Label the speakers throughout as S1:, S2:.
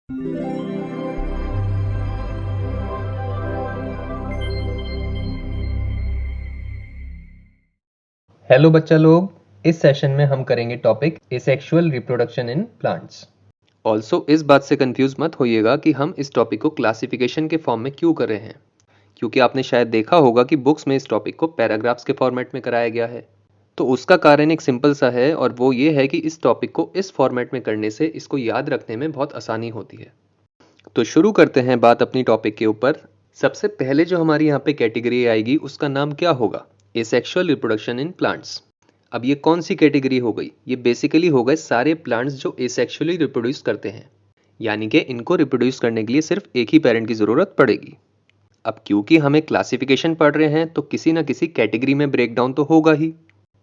S1: Hello बच्चा लोग, इस सेशन में हम करेंगे topic asexual reproduction in plants. Also इस बात से कंफ्यूज मत होइएगा कि हम इस टॉपिक को क्लासिफिकेशन के फॉर्म में क्यों कर रहे हैं, क्योंकि आपने शायद देखा होगा कि बुक्स में इस टॉपिक को पैराग्राफ्स के फॉर्मेट में कराया गया है। तो उसका कारण एक सिंपल सा है और वो ये है कि इस टॉपिक को इस फॉर्मेट में करने से इसको याद रखने में बहुत आसानी होती है। तो शुरू करते हैं बात अपनी टॉपिक के ऊपर। सबसे पहले जो हमारी यहाँ पे कैटेगरी आएगी उसका नाम क्या होगा? Asexual reproduction in plants. अब ये कौन सी कैटेगरी हो गई? ये बेसिकली हो गए सारे प्लांट्स जो एसेक्सुअली रिप्रोड्यूस करते हैं, यानी कि इनको रिप्रोड्यूस करने के लिए सिर्फ एक ही पेरेंट की ज़रूरत पड़ेगी। अब क्योंकि हमें क्लासिफिकेशन पढ़ रहे हैं तो किसी ना किसी कैटेगरी में ब्रेक डाउन तो होगा ही।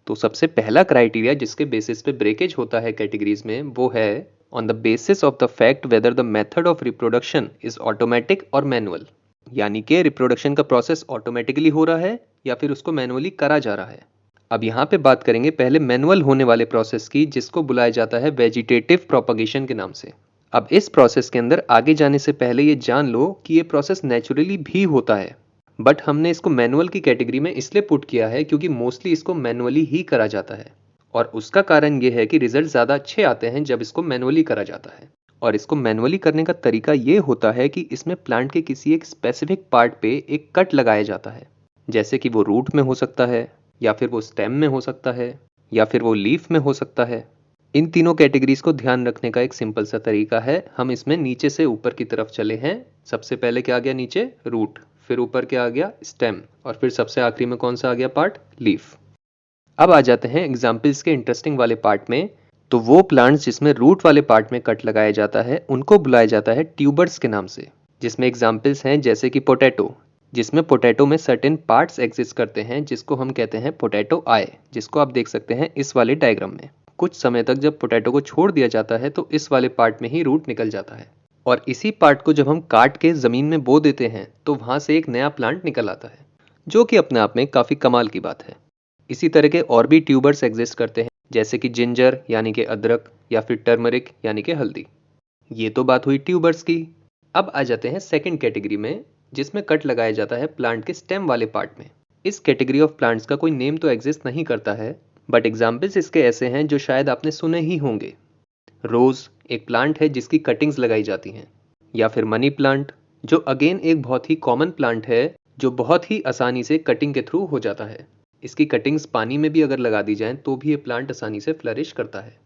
S1: तो सबसे पहला क्राइटेरिया जिसके बेसिस पे ब्रेकेज होता है कैटेगरीज में वो है on the basis of the fact whether the method of reproduction is automatic और मैनुअल, यानी कि रिप्रोडक्शन का प्रोसेस ऑटोमेटिकली हो रहा है या फिर उसको मैनुअली करा जा रहा है। अब यहाँ पे बात करेंगे पहले मैनुअल होने वाले प्रोसेस की, जिसको बुलाया जाता है वेजिटेटिव प्रोपगेशन के नाम से। अब इस प्रोसेस के अंदर आगे जाने से पहले ये जान लो कि ये प्रोसेस नेचुरली भी होता है, बट हमने इसको मैनुअल की कैटेगरी में इसलिए पुट किया है क्योंकि मोस्टली इसको मैनुअली ही करा जाता है। और उसका कारण ये है कि रिजल्ट ज़्यादा अच्छे आते हैं जब इसको मैनुअली करा जाता है। और इसको मैनुअली करने का तरीका ये होता है कि इसमें प्लांट के किसी एक स्पेसिफिक पार्ट पे एक कट लगाया जाता है, जैसे कि वो रूट में हो सकता है, या फिर वो स्टेम में हो सकता है, या फिर वो लीफ में हो सकता है। इन तीनों कैटेगरीज को ध्यान रखने का एक सिंपल सा तरीका है। हम इसमें नीचे से ऊपर की तरफ चले हैं। सबसे पहले क्या आ गया नीचे? रूट। फिर ऊपर क्या आ गया? स्टेम। और फिर सबसे आखिरी में कौन सा आ गया पार्ट? लीफ। अब आ जाते हैं एग्जाम्पल्स के इंटरेस्टिंग वाले पार्ट में। तो वो प्लांट्स जिसमें रूट वाले पार्ट में कट लगाया जाता है उनको बुलाया जाता है ट्यूबर्स के नाम से, जिसमें एग्जाम्पल्स हैं जैसे कि पोटैटो, जिसमें पोटैटो में सर्टेन पार्ट्स एग्जिस्ट करते हैं जिसको हम कहते हैं पोटैटो आई, जिसको आप देख सकते हैं इस वाले डायग्राम में। कुछ समय तक जब पोटैटो को छोड़ दिया जाता है तो इस वाले पार्ट में ही रूट निकल जाता है, और इसी पार्ट को जब हम काट के ज़मीन में बो देते हैं तो वहाँ से एक नया प्लांट निकल आता है, जो कि अपने आप में काफ़ी कमाल की बात है। इसी तरह के और भी ट्यूबर्स एग्जिस्ट करते हैं, जैसे कि जिंजर यानी कि अदरक, या फिर टर्मरिक यानी कि हल्दी। ये तो बात हुई ट्यूबर्स की। अब आ जाते हैं सेकंड कैटेगरी में, जिसमें कट लगाया जाता है प्लांट के स्टेम वाले पार्ट में। इस कैटेगरी ऑफ प्लांट्स का कोई नेम तो एग्जिस्ट नहीं करता है, बट एग्जाम्पल्स इसके ऐसे हैं जो शायद आपने सुने ही होंगे। रोज एक प्लांट है जिसकी कटिंग्स लगाई जाती हैं, या फिर मनी प्लांट, जो अगेन एक बहुत ही कॉमन प्लांट है जो बहुत ही आसानी से कटिंग के थ्रू हो जाता है। इसकी कटिंग्स पानी में भी अगर लगा दी जाएं तो भी ये प्लांट आसानी से फ्लरिश करता है।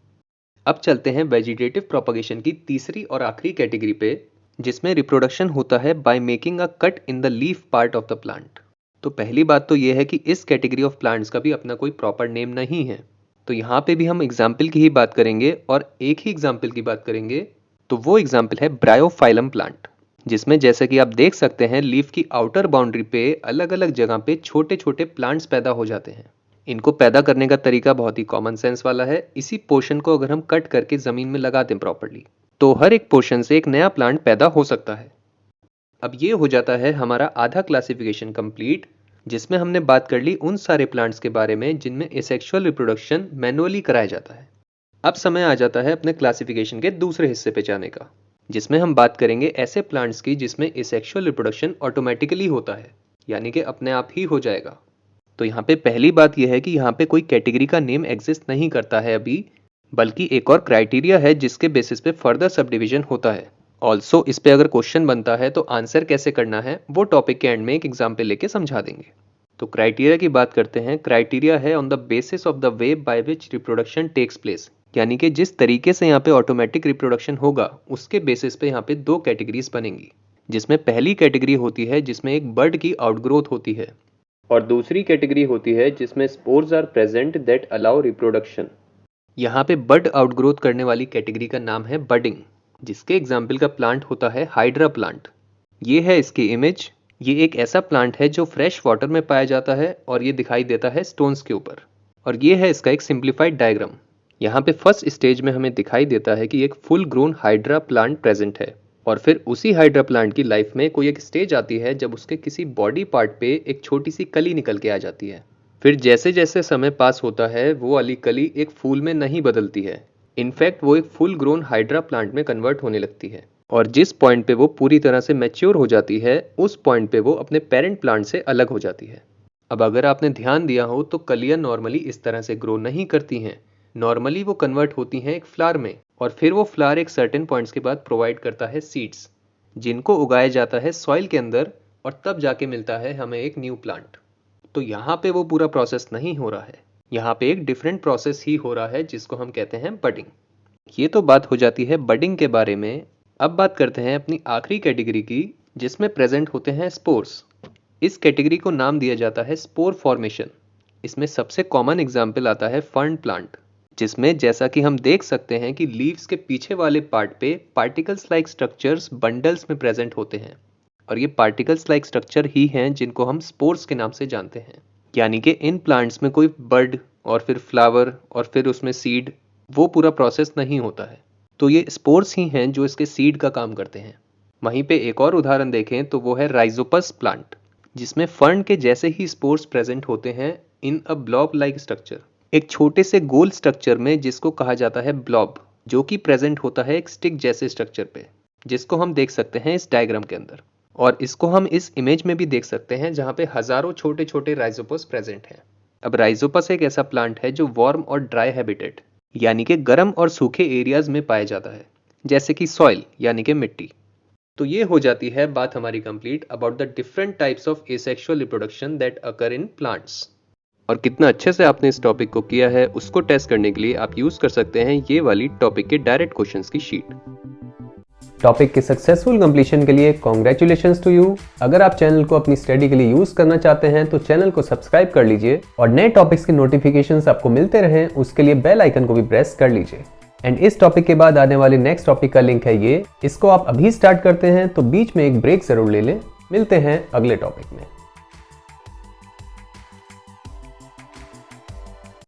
S1: अब चलते हैं वेजिटेटिव प्रोपगेशन की तीसरी और आखिरी कैटेगरी पे, जिसमें रिप्रोडक्शन होता है by making a cut in the leaf part of the plant. तो पहली बात तो ये है कि इस कैटेगरी ऑफ प्लांट्स का भी अपना कोई प्रॉपर नेम नहीं है। तो यहाँ पे भी हम एग्जाम्पल की ही बात करेंगे, और एक ही एग्जाम्पल की बात करेंगे। तो वो एग्जाम्पल है ब्रायोफाइलम प्लांट, जिसमें जैसे कि आप देख सकते हैं लीफ की आउटर बाउंड्री पे अलग अलग जगह पे छोटे छोटे प्लांट्स पैदा हो जाते हैं। इनको पैदा करने का तरीका बहुत ही कॉमन सेंस वाला है। इसी पोर्शन को अगर हम कट करके ज़मीन में लगा दें प्रॉपर्ली, तो हर एक पोर्शन से एक नया प्लांट पैदा हो सकता है। अब ये हो जाता है हमारा आधा क्लासिफिकेशन कंप्लीट, जिसमें हमने बात कर ली उन सारे प्लांट्स के बारे में जिनमें एसेक्सुअल रिप्रोडक्शन मैनुअली कराया जाता है। अब समय आ जाता है अपने क्लासिफिकेशन के दूसरे हिस्से पे जाने का, जिसमें हम बात करेंगे ऐसे प्लांट्स की जिसमें एसेक्सुअल रिप्रोडक्शन ऑटोमेटिकली होता है, यानी कि अपने आप ही हो जाएगा। तो यहाँ पे पहली बात यह है कि यहाँ पे कोई कैटेगरी का नेम एग्जिस्ट नहीं करता है अभी, बल्कि एक और क्राइटेरिया है जिसके बेसिस पे फर्दर सब डिवीजन होता है। ऑल्सो इस पे अगर क्वेश्चन बनता है तो आंसर कैसे करना है वो टॉपिक के एंड में एक एग्जाम्पल लेके समझा देंगे। तो क्राइटेरिया की बात करते हैं। क्राइटेरिया है on the basis of the way by which reproduction takes place, यानी कि जिस तरीके से यहाँ पे ऑटोमेटिक रिप्रोडक्शन होगा उसके बेसिस पे यहाँ पे दो कैटेगरीज बनेंगी, जिसमें पहली कैटेगरी होती है जिसमें एक बर्ड की आउटग्रोथ होती है, और दूसरी कैटेगरी होती है जिसमें spores are present that allow reproduction. यहाँ पे बर्ड आउटग्रोथ करने वाली कैटेगरी का नाम है बडिंग, जिसके एग्जाम्पल का प्लांट होता है हाइड्रा प्लांट। ये है इसकी इमेज। ये एक ऐसा प्लांट है जो फ्रेश वाटर में पाया जाता है और ये दिखाई देता है स्टोन्स के ऊपर। और ये है इसका एक सिंप्लीफाइड डायग्राम। यहाँ पे फर्स्ट स्टेज में हमें दिखाई देता है कि एक full grown hydra plant present है, और फिर उसी हाइड्रा प्लांट की लाइफ में कोई एक स्टेज आती है जब उसके किसी बॉडी पार्ट पे एक छोटी सी कली निकल के आ जाती है। फिर जैसे जैसे समय पास होता है वो वाली कली एक फूल में नहीं बदलती है, इनफैक्ट वो एक फुल ग्रोन हाइड्रा प्लांट में कन्वर्ट होने लगती है। और जिस पॉइंट पे वो पूरी तरह से मैच्योर हो जाती है उस पॉइंट पे वो अपने पेरेंट प्लांट से अलग हो जाती है। अब अगर आपने ध्यान दिया हो तो कलियां नॉर्मली इस तरह से ग्रो नहीं करती हैं। नॉर्मली वो कन्वर्ट होती हैं एक फ्लावर में और फिर वो फ्लावर एक सर्टेन पॉइंट्स के बाद प्रोवाइड करता है सीड्स, जिनको उगाया जाता है सॉइल के अंदर और तब जाके मिलता है हमें एक न्यू प्लांट। तो यहाँ पे वो पूरा प्रोसेस नहीं हो रहा है, यहाँ पे एक डिफरेंट प्रोसेस ही हो रहा है जिसको हम कहते हैं बडिंग। ये तो बात हो जाती है बडिंग के बारे में। अब बात करते हैं अपनी आखिरी कैटेगरी की, जिसमें प्रेजेंट होते हैं स्पोर्स। इस कैटेगरी को नाम दिया जाता है स्पोर फॉर्मेशन। इसमें सबसे कॉमन एग्जाम्पल आता है फर्न प्लांट, जिसमें जैसा कि हम देख सकते हैं कि लीव्स के पीछे वाले पार्ट पे पार्टिकल्स लाइक स्ट्रक्चर्स बंडल्स में प्रेजेंट होते हैं और ये पार्टिकल्स लाइक स्ट्रक्चर ही हैं जिनको हम स्पोर्स के नाम से जानते हैं। यानी कि इन प्लांट्स में कोई बड और फिर फ्लावर और फिर उसमें सीड, वो पूरा प्रोसेस नहीं होता है। तो ये स्पोर्स ही हैं जो इसके सीड का काम करते हैं। वहीं पे एक और उदाहरण देखें तो वो है राइजोपस प्लांट, जिसमें फर्न के जैसे ही स्पोर्स प्रेजेंट होते हैं इन अ ब्लॉब लाइक स्ट्रक्चर, एक छोटे से गोल स्ट्रक्चर में जिसको कहा जाता है ब्लॉब, जो कि प्रेजेंट होता है एक स्टिक जैसे स्ट्रक्चर पे, जिसको हम देख सकते हैं इस डायग्राम के अंदर। और इसको हम इस इमेज में भी देख सकते हैं जहाँ पे हजारों छोटे छोटे राइजोपस प्रेजेंट हैं। अब राइजोपस एक ऐसा प्लांट है जो वार्म और ड्राई हैबिटेट यानी कि गर्म और सूखे एरियाज में पाया जाता है, जैसे कि सॉइल यानी कि मिट्टी। तो ये हो जाती है बात हमारी complete about the different types of asexual reproduction that occur in plants. और कितना अच्छे से आपने इस टॉपिक को किया है उसको टेस्ट करने के लिए आप यूज कर सकते हैं ये वाली टॉपिक के डायरेक्ट क्वेश्चंस की शीट। टॉपिक के सक्सेसफुल कंप्लीशन के लिए कॉन्ग्रेचुलेशंस टू यू। अगर आप चैनल को अपनी स्टडी के लिए यूज करना चाहते हैं तो चैनल को सब्सक्राइब कर लीजिए और नए टॉपिक्स के नोटिफिकेशंस आपको मिलते रहें उसके लिए बेल आइकन को भी प्रेस कर लीजिए। एंड इस टॉपिक के बाद आने वाले नेक्स्ट टॉपिक का लिंक है ये, इसको आप अभी स्टार्ट करते हैं तो बीच में एक ब्रेक जरूर ले लें। मिलते हैं अगले टॉपिक में।